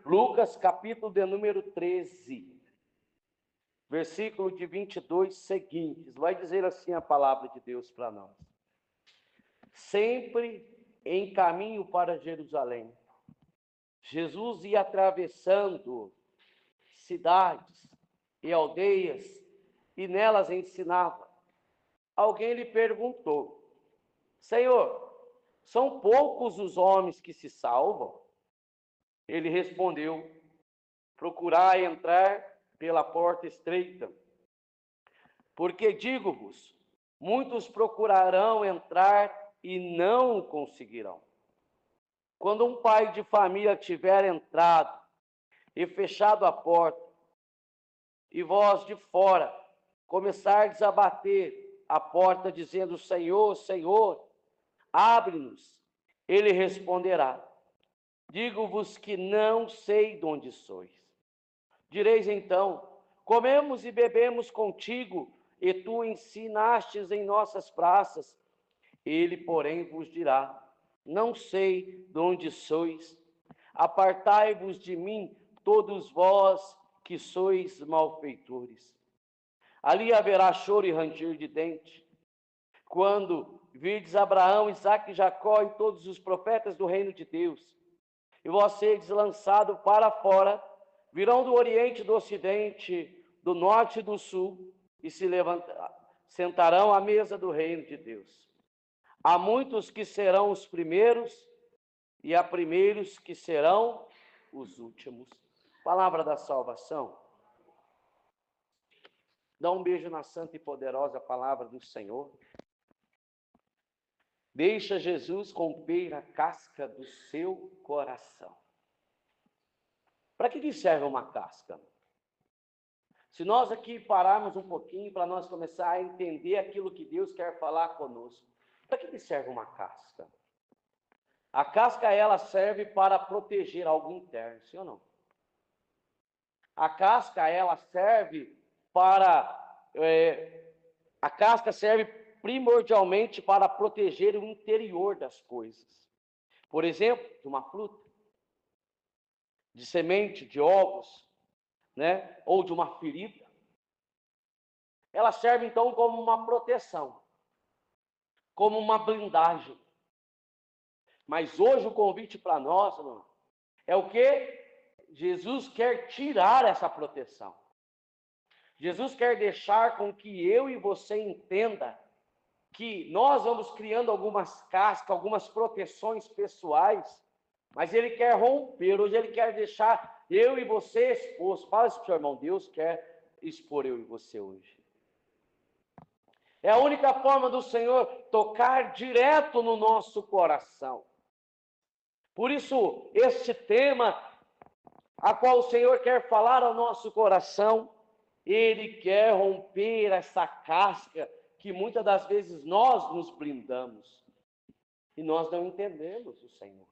Lucas, capítulo de número 13, versículo de 22 seguintes. Vai dizer assim a palavra de Deus para nós. Sempre em caminho para Jerusalém, Jesus ia atravessando cidades e aldeias e nelas ensinava. Alguém lhe perguntou: Senhor, são poucos os homens que se salvam? Ele respondeu: procurai entrar pela porta estreita, porque digo-vos, muitos procurarão entrar e não conseguirão. Quando um pai de família tiver entrado e fechado a porta, e vós de fora começardes a bater a porta, dizendo: Senhor, Senhor, abre-nos, ele responderá: digo-vos que não sei de onde sois. Direis então: comemos e bebemos contigo, e tu ensinastes em nossas praças. Ele, porém, vos dirá: não sei de onde sois. Apartai-vos de mim, todos vós que sois malfeitores. Ali haverá choro e ranger de dente, quando virdes Abraão, Isaque, Jacó e todos os profetas do reino de Deus, e vós sedes lançado para fora, virão do oriente e do ocidente, do norte e do sul, e sentarão à mesa do reino de Deus. Há muitos que serão os primeiros, e há primeiros que serão os últimos. Palavra da salvação. Dá um beijo na santa e poderosa palavra do Senhor. Deixa Jesus romper a casca do seu coração. Para que serve uma casca? Se nós aqui pararmos um pouquinho para nós começar a entender aquilo que Deus quer falar conosco, para que serve uma casca? A casca, ela serve para proteger algo interno, sim ou não? A casca, ela serve a casca serve primordialmente para proteger o interior das coisas. Por exemplo, de uma fruta, de semente, de ovos, né? Ou de uma ferida. Ela serve então como uma proteção, como uma blindagem. Mas hoje o convite para nós, irmão, é o que? Jesus quer tirar essa proteção. Jesus quer deixar com que eu e você entenda que nós vamos criando algumas cascas, algumas proteções pessoais, mas Ele quer romper, hoje Ele quer deixar eu e você exposto. Fala isso para o seu irmão, Deus quer expor eu e você hoje. É a única forma do Senhor tocar direto no nosso coração. Por isso, este tema, a qual o Senhor quer falar ao nosso coração, Ele quer romper essa casca que muitas das vezes nós nos blindamos e nós não entendemos o Senhor.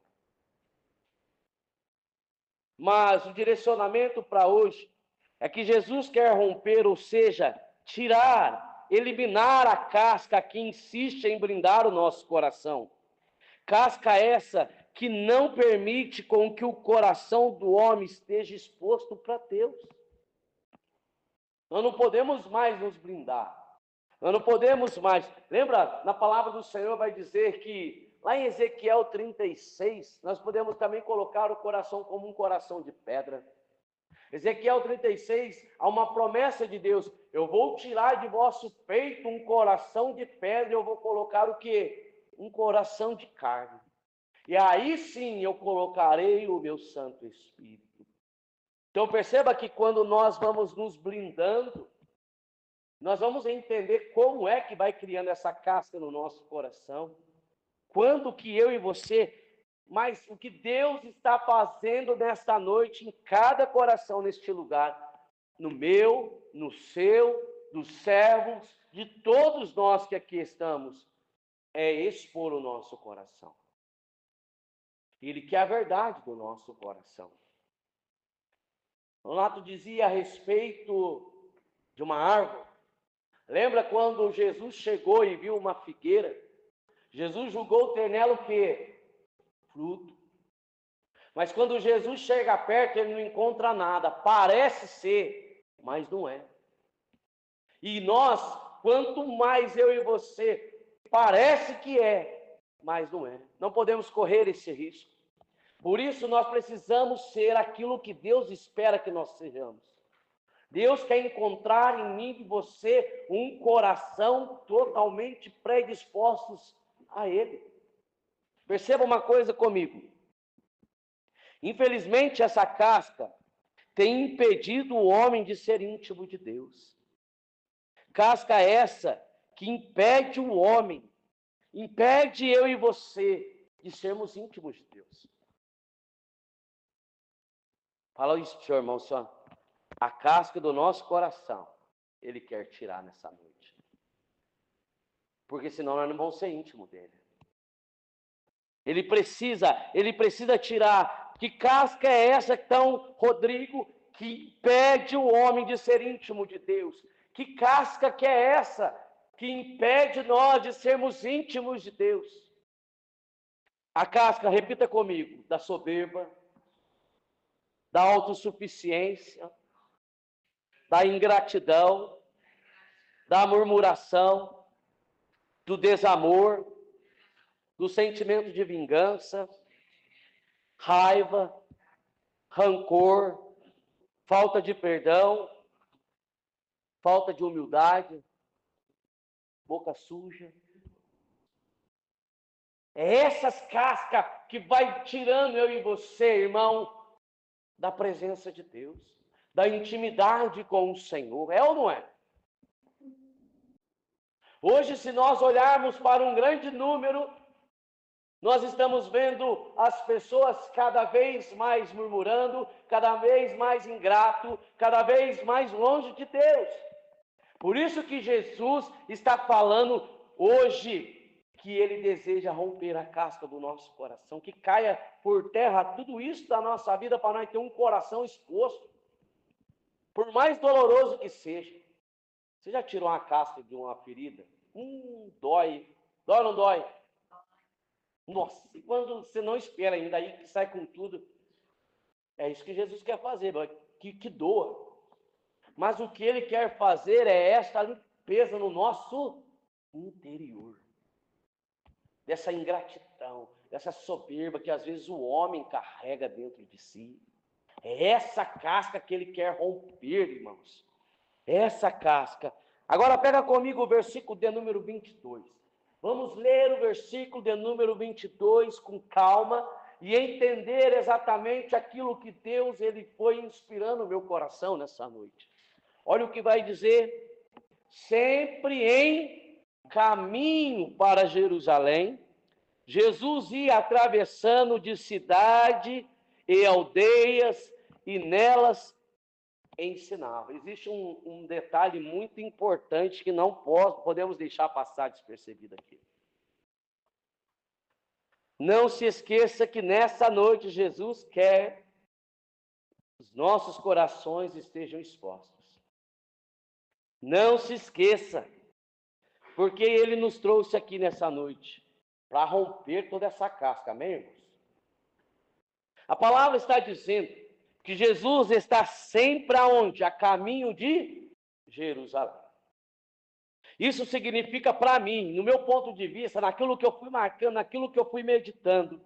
Mas o direcionamento para hoje é que Jesus quer romper, ou seja, tirar, eliminar a casca que insiste em blindar o nosso coração. Casca essa que não permite com que o coração do homem esteja exposto para Deus. Nós não podemos mais nos blindar. Nós não podemos mais. Lembra, na palavra do Senhor vai dizer que, lá em Ezequiel 36, nós podemos também colocar o coração como um coração de pedra. Ezequiel 36, há uma promessa de Deus: eu vou tirar de vosso peito um coração de pedra, e eu vou colocar o quê? Um coração de carne. E aí sim eu colocarei o meu Santo Espírito. Então perceba que quando nós vamos nos blindando, nós vamos entender como é que vai criando essa casca no nosso coração. Quando que eu e você, mas o que Deus está fazendo nesta noite em cada coração neste lugar, no meu, no seu, dos servos, de todos nós que aqui estamos, é expor o nosso coração. Ele quer a verdade do nosso coração. Donato dizia a respeito de uma árvore. Lembra quando Jesus chegou e viu uma figueira? Jesus julgou ter nela o quê? Fruto. Mas quando Jesus chega perto, ele não encontra nada. Parece ser, mas não é. E nós, quanto mais eu e você, parece que é, mas não é. Não podemos correr esse risco. Por isso nós precisamos ser aquilo que Deus espera que nós sejamos. Deus quer encontrar em mim e você um coração totalmente predispostos a Ele. Perceba uma coisa comigo. Infelizmente, essa casca tem impedido o homem de ser íntimo de Deus. Casca essa que impede o homem, impede eu e você de sermos íntimos de Deus. Fala isso para o seu irmão, senhor. A casca do nosso coração, Ele quer tirar nessa noite. Porque senão nós não vamos ser íntimos dele. Ele precisa tirar. Que casca é essa, então, Rodrigo, que impede o homem de ser íntimo de Deus? Que casca que é essa que impede nós de sermos íntimos de Deus? A casca, repita comigo, da soberba, da autossuficiência, da ingratidão, da murmuração, do desamor, do sentimento de vingança, raiva, rancor, falta de perdão, falta de humildade, boca suja. É essas cascas que vai tirando eu e você, irmão, da presença de Deus, da intimidade com o Senhor. É ou não é? Hoje, se nós olharmos para um grande número, nós estamos vendo as pessoas cada vez mais murmurando, cada vez mais ingrato, cada vez mais longe de Deus. Por isso que Jesus está falando hoje que Ele deseja romper a casca do nosso coração, que caia por terra tudo isso da nossa vida para nós ter um coração exposto, por mais doloroso que seja. Você já tirou uma casca de uma ferida? Dói. Dói ou não dói? Nossa, e quando você não espera ainda, aí que sai com tudo. É isso que Jesus quer fazer, que doa. Mas o que Ele quer fazer é esta limpeza no nosso interior. Dessa ingratidão, dessa soberba que às vezes o homem carrega dentro de si. É essa casca que Ele quer romper, irmãos. Essa casca. Agora pega comigo o versículo de número 22. Vamos ler o versículo de número 22 com calma e entender exatamente aquilo que Deus ele foi inspirando no meu coração nessa noite. Olha o que vai dizer: sempre em caminho para Jerusalém, Jesus ia atravessando de cidade e aldeias e nelas ensinava. Existe um detalhe muito importante que não podemos deixar passar despercebido aqui. Não se esqueça que nessa noite Jesus quer que os nossos corações estejam expostos. Não se esqueça, porque Ele nos trouxe aqui nessa noite para romper toda essa casca, amém, irmãos? A palavra está dizendo que Jesus está sempre aonde? A caminho de Jerusalém. Isso significa para mim, no meu ponto de vista, naquilo que eu fui marcando, naquilo que eu fui meditando,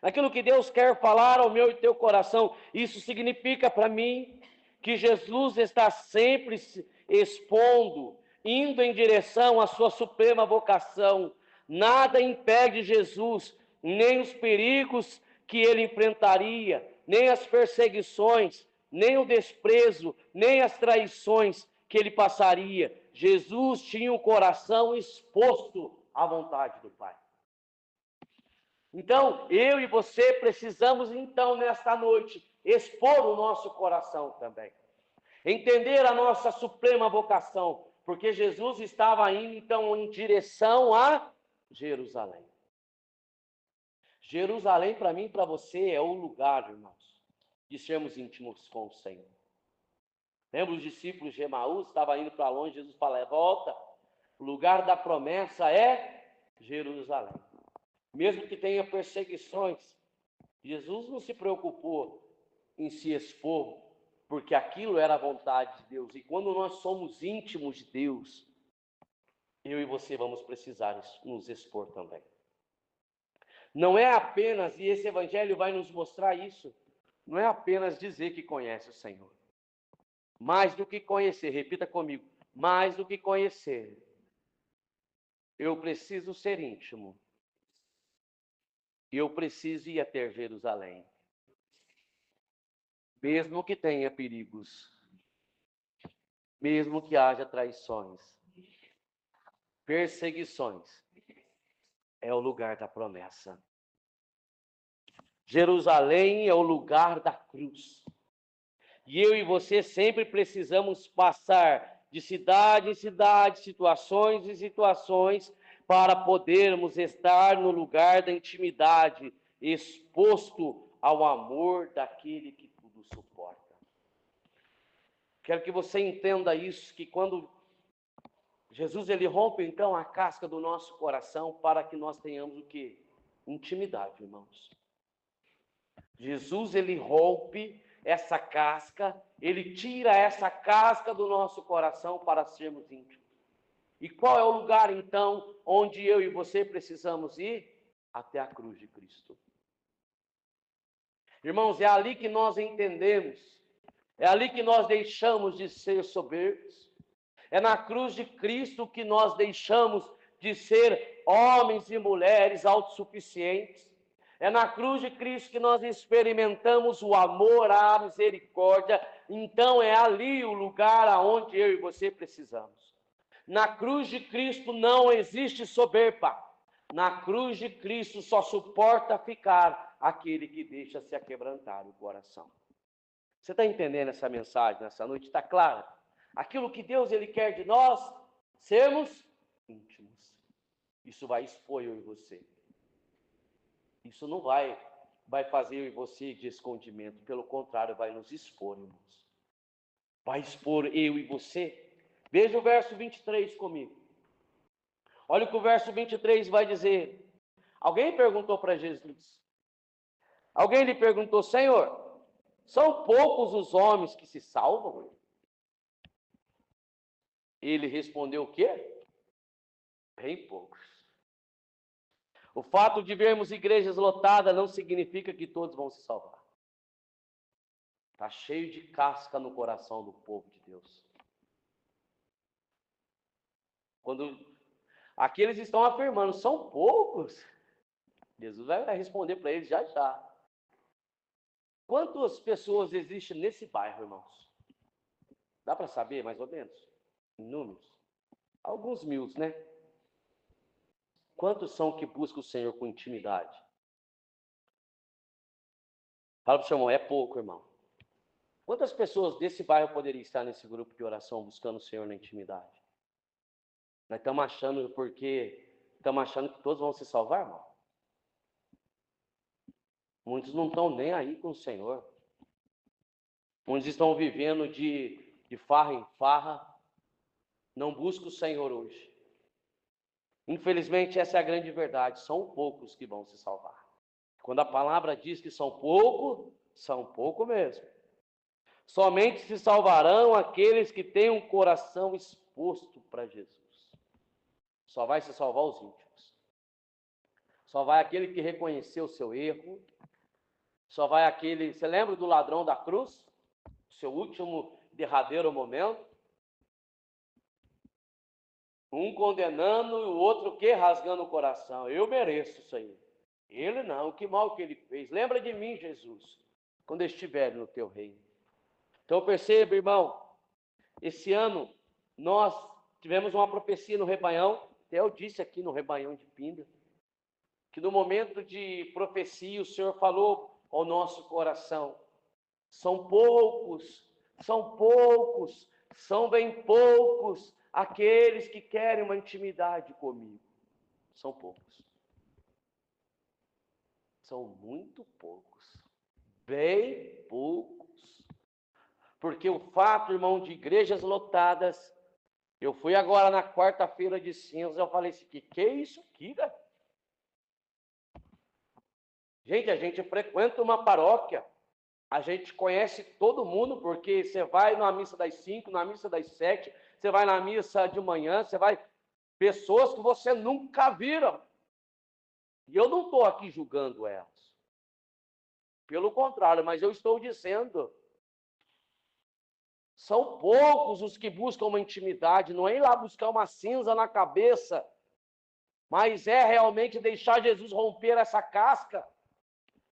naquilo que Deus quer falar ao meu e teu coração, isso significa para mim que Jesus está sempre se expondo, indo em direção à sua suprema vocação. Nada impede Jesus, nem os perigos que ele enfrentaria, nem as perseguições, nem o desprezo, nem as traições que ele passaria. Jesus tinha o coração exposto à vontade do Pai. Então, eu e você precisamos, então, nesta noite, expor o nosso coração também. Entender a nossa suprema vocação, porque Jesus estava indo, então, em direção a Jerusalém. Jerusalém, para mim e para você, é o lugar, irmãos, de sermos íntimos com o Senhor. Lembra os discípulos de Emaús, estavam indo para longe, Jesus fala, volta, o lugar da promessa é Jerusalém. Mesmo que tenha perseguições, Jesus não se preocupou em se expor, porque aquilo era a vontade de Deus. E quando nós somos íntimos de Deus, eu e você vamos precisar nos expor também. Não é apenas, e esse evangelho vai nos mostrar isso, não é apenas dizer que conhece o Senhor. Mais do que conhecer, repita comigo, mais do que conhecer, eu preciso ser íntimo. Eu preciso ir até Jerusalém. Mesmo que tenha perigos, mesmo que haja traições, perseguições, é o lugar da promessa. Jerusalém é o lugar da cruz. E eu e você sempre precisamos passar de cidade em cidade, situações em situações, para podermos estar no lugar da intimidade, exposto ao amor daquele que tudo suporta. Quero que você entenda isso, que quando Jesus ele rompe então a casca do nosso coração para que nós tenhamos o quê? Intimidade, irmãos. Jesus ele rompe essa casca, ele tira essa casca do nosso coração para sermos íntimos. E qual é o lugar então onde eu e você precisamos ir? Até a cruz de Cristo. Irmãos, é ali que nós entendemos, é ali que nós deixamos de ser soberbos, é na cruz de Cristo que nós deixamos de ser homens e mulheres autossuficientes. É na cruz de Cristo que nós experimentamos o amor, a misericórdia. Então é ali o lugar aonde eu e você precisamos. Na cruz de Cristo não existe soberba. Na cruz de Cristo só suporta ficar aquele que deixa se aquebrantar o coração. Você está entendendo essa mensagem nessa noite? Está claro? Aquilo que Deus ele quer de nós, sermos íntimos. Isso vai expor eu e você. Isso não vai fazer eu e você de escondimento. Pelo contrário, vai nos expor, irmãos. Vai expor eu e você. Veja o verso 23 comigo. Olha o que o verso 23 vai dizer. Alguém perguntou para Jesus. Alguém lhe perguntou, Senhor, são poucos os homens que se salvam? Ele respondeu o quê? Bem poucos. O fato de vermos igrejas lotadas não significa que todos vão se salvar. Está cheio de casca no coração do povo de Deus. Quando aqueles estão afirmando, são poucos, Jesus vai responder para eles já já. Quantas pessoas existem nesse bairro, irmãos? Dá para saber, mais ou menos? Em números? Alguns mil, né? Quantos são que buscam o Senhor com intimidade? Fala para o seu irmão, é pouco, irmão. Quantas pessoas desse bairro poderiam estar nesse grupo de oração buscando o Senhor na intimidade? Nós estamos achando que todos vão se salvar, irmão? Muitos não estão nem aí com o Senhor. Muitos estão vivendo de farra em farra. Não buscam o Senhor hoje. Infelizmente, essa é a grande verdade. São poucos que vão se salvar. Quando a palavra diz que são pouco mesmo. Somente se salvarão aqueles que têm um coração exposto para Jesus. Só vai se salvar os íntimos. Só vai aquele que reconheceu o seu erro. Só vai aquele... Você lembra do ladrão da cruz? Seu último, derradeiro momento? Um condenando e o outro o quê? Rasgando o coração. Eu mereço isso aí. Ele não, que mal que ele fez. Lembra de mim, Jesus, quando estiver no teu reino. Então perceba, irmão, esse ano nós tivemos uma profecia no rebanhão, até eu disse aqui no rebanhão de Pinda, que no momento de profecia o Senhor falou ao nosso coração, são bem poucos aqueles que querem uma intimidade comigo. São poucos. São muito poucos. Bem poucos. Porque o fato, irmão, de igrejas lotadas, eu fui agora na quarta-feira de cinzas, eu falei assim, que é isso aqui, cara? Gente, a gente frequenta uma paróquia, a gente conhece todo mundo, porque você vai na missa das 5, na missa das 7, você vai na missa de manhã, você vai... Pessoas que você nunca viram. E eu não estou aqui julgando elas. Pelo contrário, mas eu estou dizendo, são poucos os que buscam uma intimidade, não é ir lá buscar uma cinza na cabeça, mas é realmente deixar Jesus romper essa casca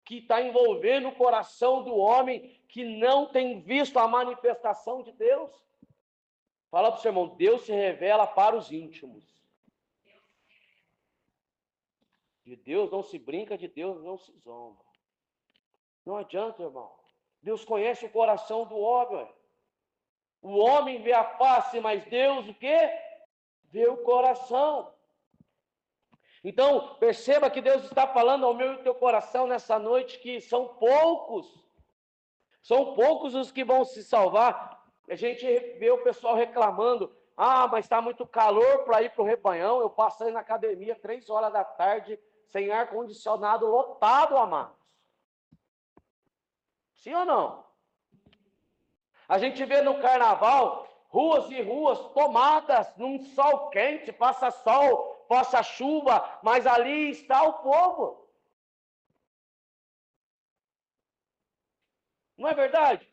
que está envolvendo o coração do homem que não tem visto a manifestação de Deus. Fala para o seu irmão, Deus se revela para os íntimos. De Deus não se brinca, de Deus não se zomba. Não adianta, irmão. Deus conhece o coração do homem. O homem vê a face, mas Deus o quê? Vê o coração. Então, perceba que Deus está falando ao meu e ao teu coração nessa noite que são poucos os que vão se salvar. A gente vê o pessoal reclamando, mas está muito calor para ir para o rebanhão. Eu passei na academia 3 horas da tarde, sem ar-condicionado, lotado, amados. Sim ou não? A gente vê no carnaval, ruas e ruas tomadas num sol quente, passa sol, passa chuva, mas ali está o povo. Não é verdade?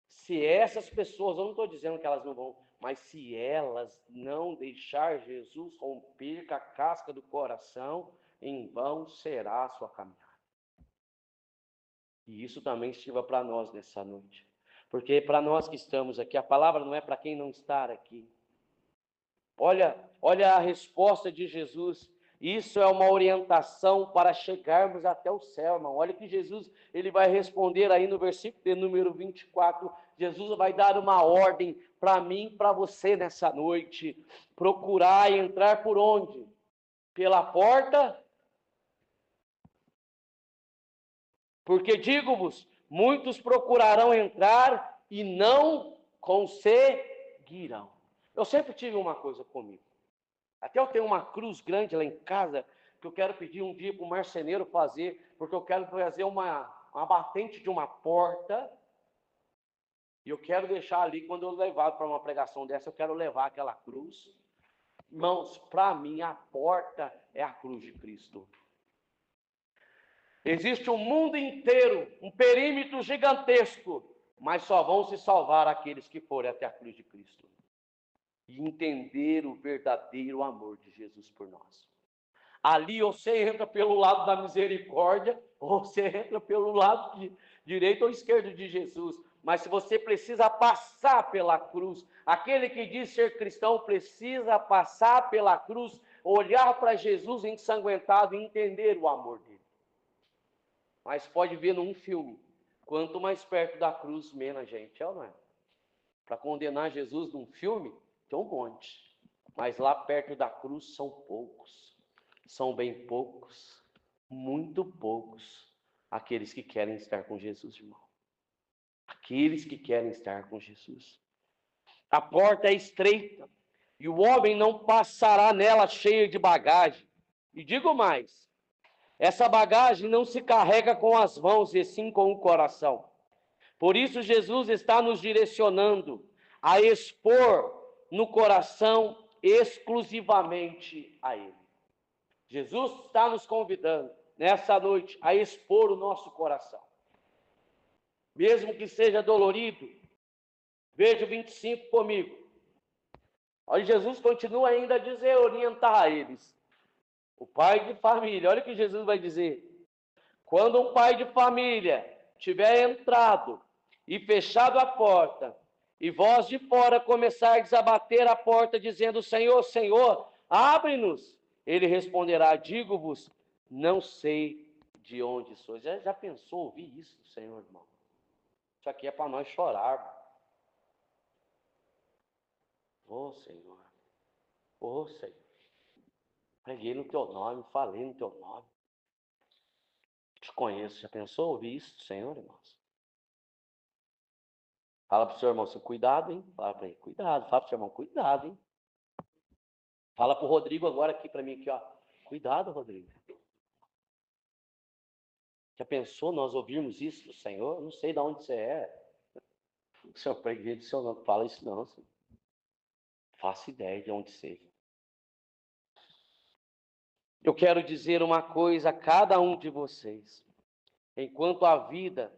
Se essas pessoas, eu não estou dizendo que elas não vão, mas se elas não deixar Jesus romper com a casca do coração, em vão será a sua caminhada. E isso também sirva para nós nessa noite. Porque para nós que estamos aqui, a palavra não é para quem não está aqui. Olha a resposta de Jesus. Isso é uma orientação para chegarmos até o céu, irmão. Olha que Jesus, ele vai responder aí no versículo de número 24. Jesus vai dar uma ordem para mim e para você nessa noite. Procurar e entrar por onde? Pela porta? Porque digo-vos, muitos procurarão entrar e não conseguirão. Eu sempre tive uma coisa comigo. Até eu tenho uma cruz grande lá em casa, que eu quero pedir um dia para o marceneiro fazer, porque eu quero fazer uma batente de uma porta, e eu quero deixar ali, quando eu levar para uma pregação dessa, eu quero levar aquela cruz. Irmãos, para mim, a porta é a cruz de Cristo. Existe um mundo inteiro, um perímetro gigantesco, mas só vão se salvar aqueles que forem até a cruz de Cristo e entender o verdadeiro amor de Jesus por nós. Ali você entra pelo lado da misericórdia, ou você entra pelo lado direito ou esquerdo de Jesus. Mas se você precisa passar pela cruz, aquele que diz ser cristão precisa passar pela cruz, olhar para Jesus ensanguentado e entender o amor dele. Mas pode ver num filme, quanto mais perto da cruz, menos a gente, é ou não é? Para condenar Jesus num filme, tem um monte. Mas lá perto da cruz são poucos. São bem poucos, muito poucos, aqueles que querem estar com Jesus, irmão. Aqueles que querem estar com Jesus. A porta é estreita, e o homem não passará nela cheio de bagagem. E digo mais, essa bagagem não se carrega com as mãos, e sim com o coração. Por isso Jesus está nos direcionando a expor no coração exclusivamente a Ele. Jesus está nos convidando nessa noite a expor o nosso coração. Mesmo que seja dolorido, veja o 25 comigo. Olha, Jesus continua ainda a dizer, orientar a eles. O pai de família, olha o que Jesus vai dizer. Quando um pai de família tiver entrado e fechado a porta, e vós de fora começardes a bater a porta, dizendo, Senhor, Senhor, abre-nos. Ele responderá, digo-vos, não sei de onde sois. Já pensou ouvir isso do Senhor, irmão? Isso aqui é para nós chorar. Ô Senhor, ô Senhor, preguei no teu nome, falei no teu nome. Te conheço, já pensou ouvir isso do Senhor, irmãos? Fala para o seu irmão, assim, cuidado, hein? Fala para ele, cuidado. Fala para o seu irmão, cuidado, hein? Fala para o Rodrigo agora aqui para mim, aqui, ó. Cuidado, Rodrigo. Já pensou nós ouvirmos isso do Senhor? Não sei de onde você é. O senhor para a igreja, o senhor não fala isso não. Senhor. Faço ideia de onde seja. Eu quero dizer uma coisa a cada um de vocês. Enquanto há vida,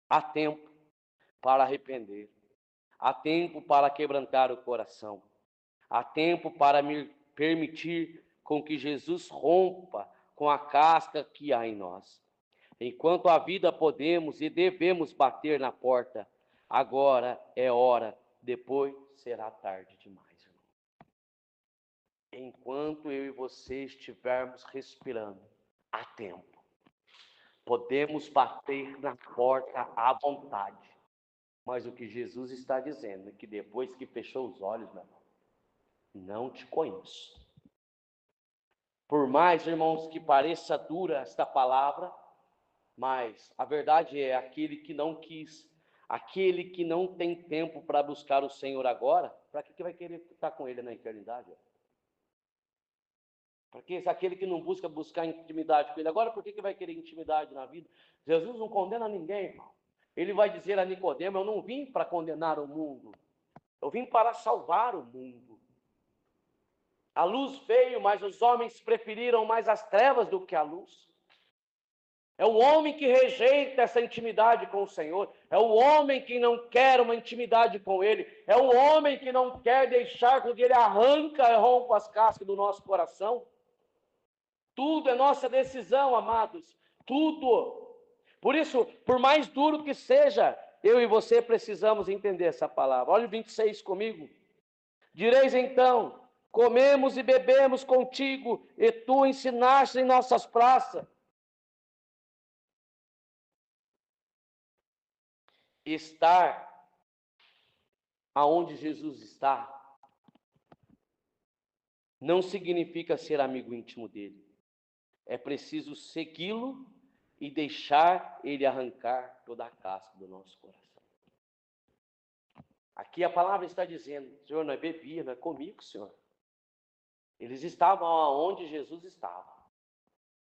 há tempo para arrepender. Há tempo para quebrantar o coração. Há tempo para me permitir com que Jesus rompa com a casca que há em nós. Enquanto há vida, podemos e devemos bater na porta. Agora é hora, depois será tarde demais. Enquanto eu e você estivermos respirando, há tempo. Podemos bater na porta à vontade. Mas o que Jesus está dizendo é que depois que fechou os olhos, meu irmão, não te conheço. Por mais, irmãos, que pareça dura esta palavra, mas a verdade é aquele que não quis, aquele que não tem tempo para buscar o Senhor agora, para que vai querer estar com Ele na eternidade? Porque aquele que não buscar intimidade com Ele agora, por que vai querer intimidade na vida? Jesus não condena ninguém, irmão. Ele vai dizer a Nicodemo: eu não vim para condenar o mundo, eu vim para salvar o mundo. A luz veio, mas os homens preferiram mais as trevas do que a luz. É o homem que rejeita essa intimidade com o Senhor. É o homem que não quer uma intimidade com Ele. É o homem que não quer deixar com que Ele arranca e rompa as cascas do nosso coração. Tudo é nossa decisão, amados. Tudo. Por isso, por mais duro que seja, eu e você precisamos entender essa palavra. Olha o 26 comigo. Direis então: comemos e bebemos contigo, e tu ensinaste em nossas praças. Estar aonde Jesus está não significa ser amigo íntimo dele. É preciso segui-lo e deixar ele arrancar toda a casca do nosso coração. Aqui a palavra está dizendo: Senhor, não é bebia, não é comigo, Senhor. Eles estavam aonde Jesus estava,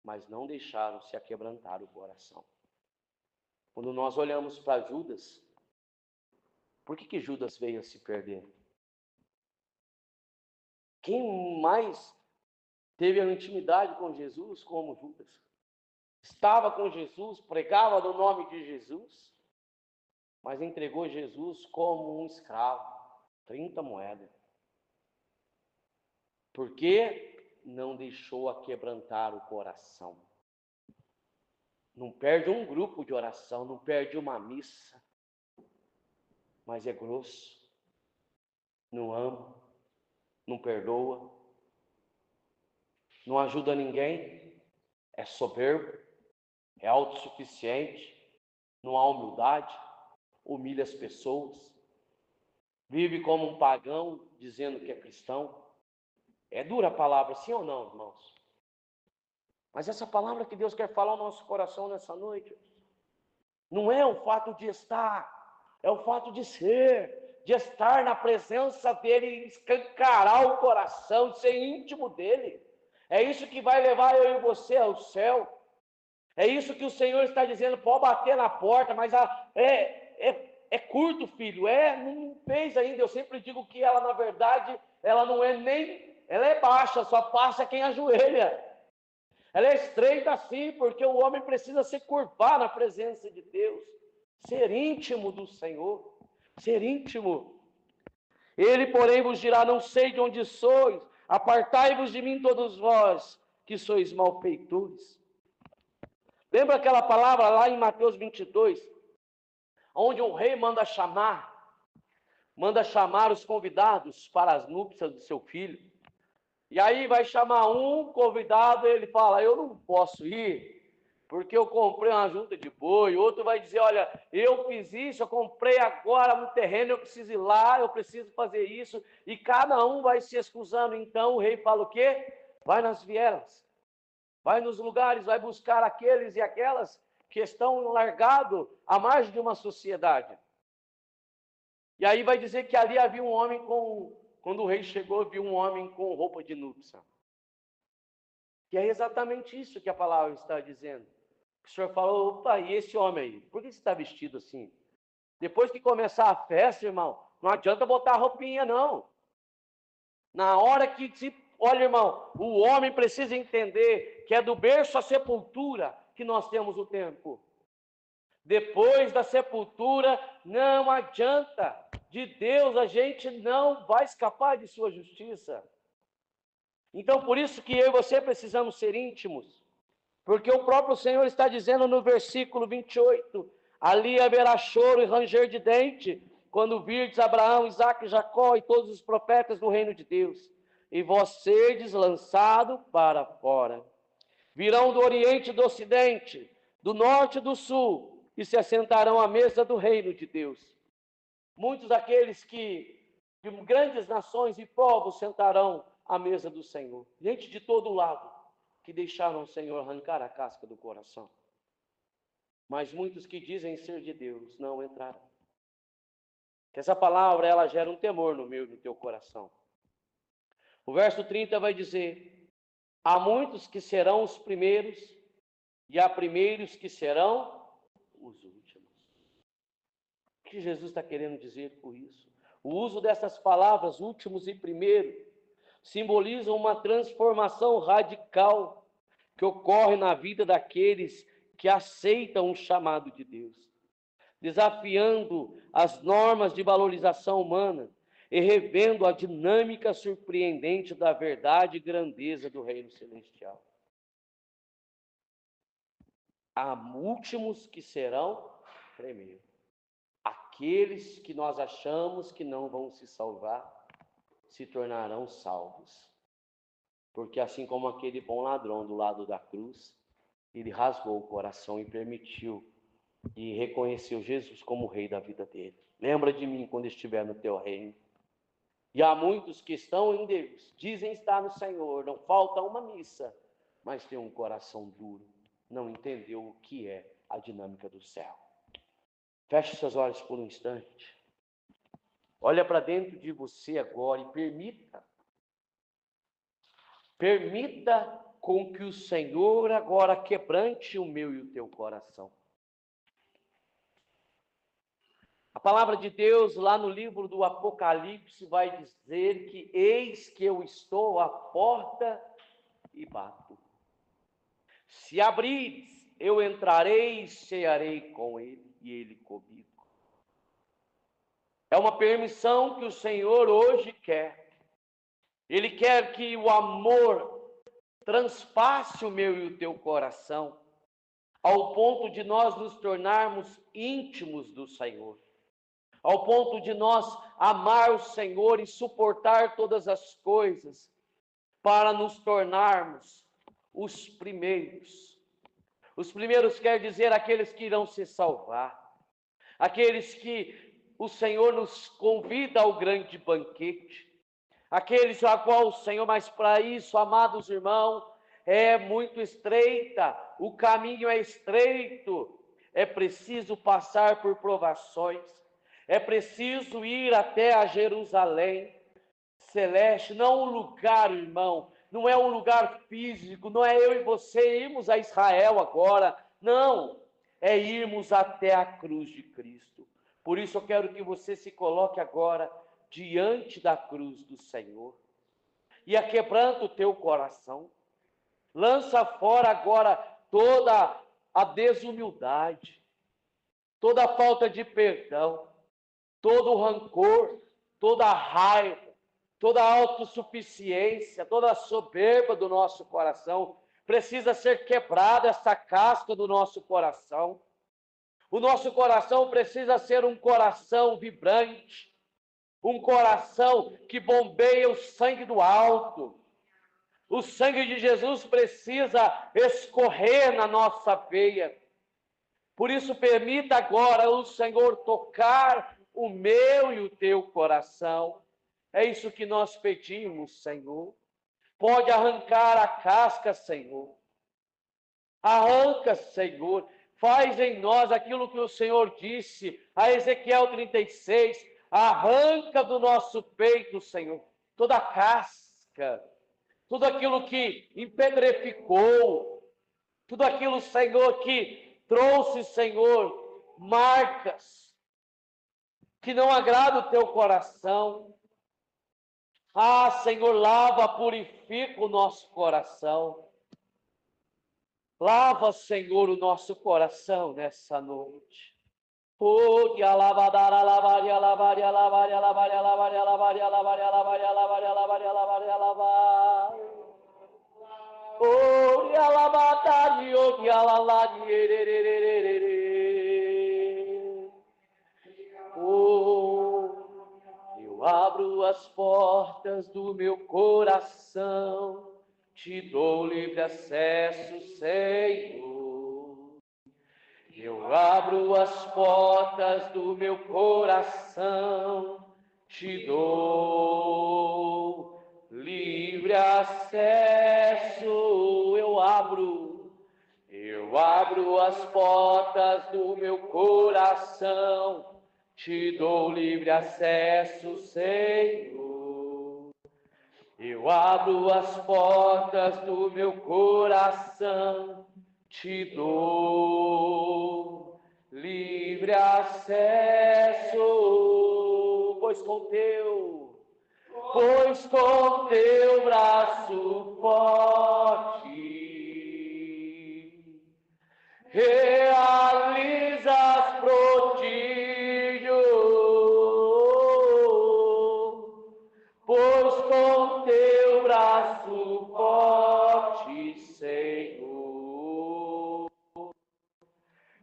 mas não deixaram se aquebrantar o coração. Quando nós olhamos para Judas, por que Judas veio a se perder? Quem mais teve a intimidade com Jesus como Judas? Estava com Jesus, pregava no nome de Jesus, mas entregou Jesus como um escravo, 30 moedas. Porque não deixou aquebrantar o coração. Não perde um grupo de oração, não perde uma missa, mas é grosso, não ama, não perdoa, não ajuda ninguém, é soberbo, é autossuficiente, não há humildade, humilha as pessoas, vive como um pagão dizendo que é cristão. É dura a palavra, sim ou não, irmãos? Mas essa palavra que Deus quer falar ao nosso coração nessa noite, não é o fato de estar, é o fato de ser, de estar na presença dEle e escancarar o coração, de ser íntimo dEle. É isso que vai levar eu e você ao céu. É isso que o Senhor está dizendo: pode bater na porta, mas é curto, filho, não fez ainda. Eu sempre digo que ela, na verdade, ela não é nem, ela é baixa, só passa quem ajoelha. Ela é estreita assim, porque o homem precisa se curvar na presença de Deus, ser íntimo do Senhor, ser íntimo. Ele, porém, vos dirá: não sei de onde sois, apartai-vos de mim todos vós, que sois malfeitores. Lembra aquela palavra lá em Mateus 22, onde o rei manda chamar os convidados para as núpcias do seu filho. E aí vai chamar um convidado, ele fala: eu não posso ir, porque eu comprei uma junta de boi. Outro vai dizer: olha, eu fiz isso, eu comprei agora um terreno, eu preciso ir lá, eu preciso fazer isso. E cada um vai se excusando. Então o rei fala o quê? Vai nas vielas, vai nos lugares, vai buscar aqueles e aquelas que estão largados à margem de uma sociedade. E aí vai dizer que ali havia um homem quando o rei chegou, viu um homem com roupa de núpcia. Que é exatamente isso que a palavra está dizendo. O senhor falou, opa, e esse homem aí? Por que você está vestido assim? Depois que começar a festa, irmão, não adianta botar a roupinha, não. Na hora que olha, irmão, o homem precisa entender que é do berço à sepultura que nós temos o tempo. Depois da sepultura, não adianta. De Deus a gente não vai escapar de sua justiça. Então, por isso que eu e você precisamos ser íntimos. Porque o próprio Senhor está dizendo no versículo 28, ali haverá choro e ranger de dente, quando virdes Abraão, Isaque, Jacó e todos os profetas do reino de Deus, e vós serdes lançado para fora. Virão do oriente e do ocidente, do norte e do sul, e se assentarão à mesa do reino de Deus. Muitos daqueles de grandes nações e povos sentarão à mesa do Senhor, gente de todo lado, que deixaram o Senhor arrancar a casca do coração. Mas muitos que dizem ser de Deus não entrarão. Que essa palavra, ela gera um temor no meu e no teu coração. O verso 30 vai dizer: há muitos que serão os primeiros, e há primeiros que serão os últimos. O que Jesus está querendo dizer com isso? O uso dessas palavras, últimos e primeiro, simbolizam uma transformação radical que ocorre na vida daqueles que aceitam o chamado de Deus, desafiando as normas de valorização humana e revendo a dinâmica surpreendente da verdade e grandeza do reino celestial. Há últimos que serão primeiros. Aqueles que nós achamos que não vão se salvar, se tornarão salvos. Porque assim como aquele bom ladrão do lado da cruz, ele rasgou o coração e permitiu e reconheceu Jesus como o rei da vida dele. Lembra de mim quando estiver no teu reino. E há muitos que estão em Deus, dizem estar no Senhor, não falta uma missa, mas tem um coração duro, não entendeu o que é a dinâmica do céu. Feche seus olhos por um instante. Olha para dentro de você agora e permita com que o Senhor agora quebrante o meu e o teu coração. A palavra de Deus lá no livro do Apocalipse vai dizer que eis que eu estou à porta e bato. Se abrires, eu entrarei e cearei com ele e ele comigo. É uma permissão que o Senhor hoje quer. Ele quer que o amor transpasse o meu e o teu coração, ao ponto de nós nos tornarmos íntimos do Senhor, ao ponto de nós amar o Senhor e suportar todas as coisas, para nos tornarmos os primeiros. Os primeiros quer dizer aqueles que irão se salvar, aqueles que o Senhor nos convida ao grande banquete, aqueles a qual o Senhor, mas para isso, amados irmãos, é muito estreita, o caminho é estreito, é preciso passar por provações, é preciso ir até a Jerusalém celeste, não um lugar, irmão, não é um lugar físico, não é eu e você irmos a Israel agora, não, é irmos até a cruz de Cristo. Por isso eu quero que você se coloque agora diante da cruz do Senhor e aquebranta o teu coração. Lança fora agora toda a desumildade, toda a falta de perdão, todo o rancor, toda a raiva, toda a autossuficiência, toda a soberba do nosso coração. Precisa ser quebrada essa casca do nosso coração. O nosso coração precisa ser um coração vibrante, um coração que bombeia o sangue do alto. O sangue de Jesus precisa escorrer na nossa veia. Por isso, permita agora o Senhor tocar o meu e o teu coração. É isso que nós pedimos, Senhor. Pode arrancar a casca, Senhor. Arranca, Senhor. Faz em nós aquilo que o Senhor disse a Ezequiel 36. Arranca do nosso peito, Senhor, toda a casca, tudo aquilo que empedreficou, Tudo aquilo, Senhor, que trouxe, Senhor, marcas que não agrada o teu coração. Ah, Senhor, lava, purifica o nosso coração. Lava, Senhor, o nosso coração nessa noite. Oh, que alabadara, alabaria, alabaria, alabaria, alabaria, alabaria, alabaria, alabaria, alabaria, alabaria, alabaria, alabaria, alabaria. Oh, que alabadari, oh, que alalari, oh, eu abro as portas do meu coração, te dou livre acesso, Senhor. Eu abro as portas do meu coração, te dou livre acesso. Eu abro as portas do meu coração, te dou livre acesso, Senhor. Eu abro as portas do meu coração, te dou livre acesso, pois com teu braço forte realizas prodígios, pois com teu braço forte, Senhor,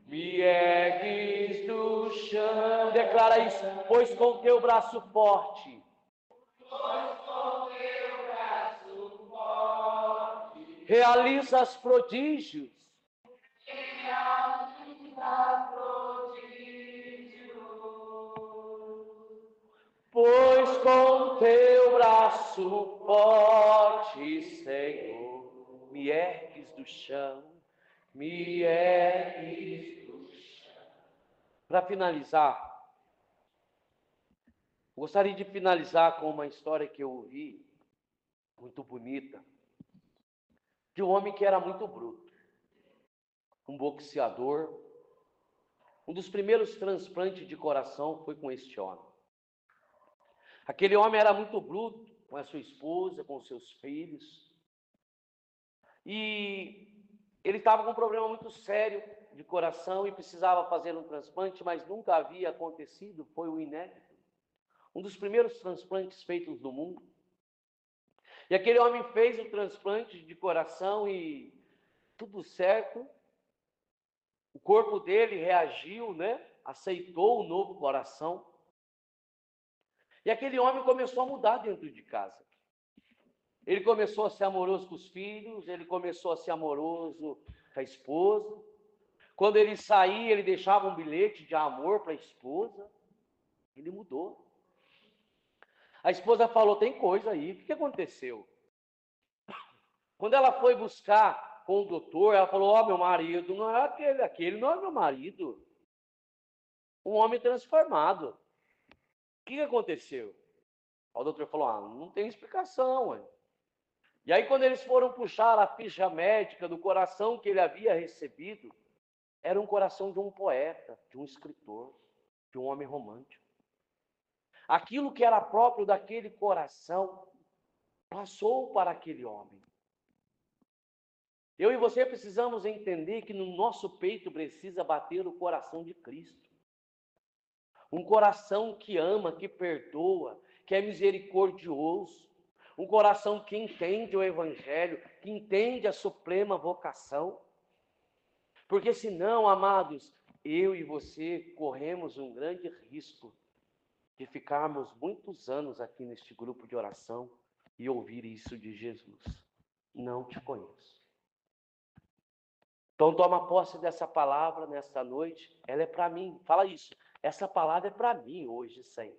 me ergues do chão. Declara isso, pois com teu braço forte. Realizas prodígios. Pois com teu braço forte, Senhor, me ergues do chão, me ergues do chão. Para finalizar, gostaria de finalizar com uma história que eu ouvi, muito bonita, de um homem que era muito bruto, um boxeador. Um dos primeiros transplantes de coração foi com este homem. Aquele homem era muito bruto com a sua esposa, com os seus filhos. E ele estava com um problema muito sério de coração e precisava fazer um transplante, mas nunca havia acontecido, foi o inédito. Um dos primeiros transplantes feitos no mundo. E aquele homem fez o transplante de coração e tudo certo. O corpo dele reagiu, aceitou o novo coração. E aquele homem começou a mudar dentro de casa. Ele começou a ser amoroso com os filhos, ele começou a ser amoroso com a esposa. Quando ele saía, ele deixava um bilhete de amor para a esposa. Ele mudou. A esposa falou, tem coisa aí, o que aconteceu? Quando ela foi buscar com o doutor, ela falou, meu marido não é aquele não é meu marido. Um homem transformado. O que aconteceu? O doutor falou, não tem explicação. Ué. E aí, quando eles foram puxar a ficha médica do coração que ele havia recebido, era um coração de um poeta, de um escritor, de um homem romântico. Aquilo que era próprio daquele coração passou para aquele homem. Eu e você precisamos entender que no nosso peito precisa bater o coração de Cristo. Um coração que ama, que perdoa, que é misericordioso. Um coração que entende o Evangelho, que entende a suprema vocação. Porque senão, amados, eu e você corremos um grande risco de ficarmos muitos anos aqui neste grupo de oração e ouvir isso de Jesus. Não te conheço. Então toma posse dessa palavra nesta noite, ela é para mim. Fala isso, essa palavra é para mim hoje, Senhor.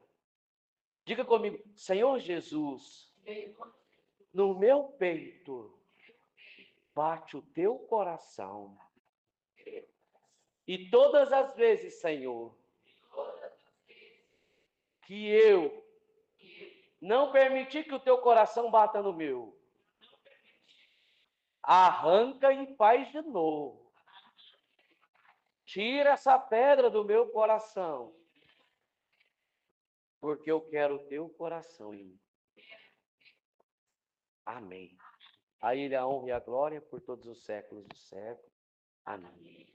Diga comigo, Senhor Jesus, no meu peito bate o teu coração. E todas as vezes, Senhor, que eu não permitir que o teu coração bata no meu, arranca e faz de novo. Tira essa pedra do meu coração, porque eu quero o teu coração em mim. Amém. A Ele a honra e a glória por todos os séculos do século. Amém.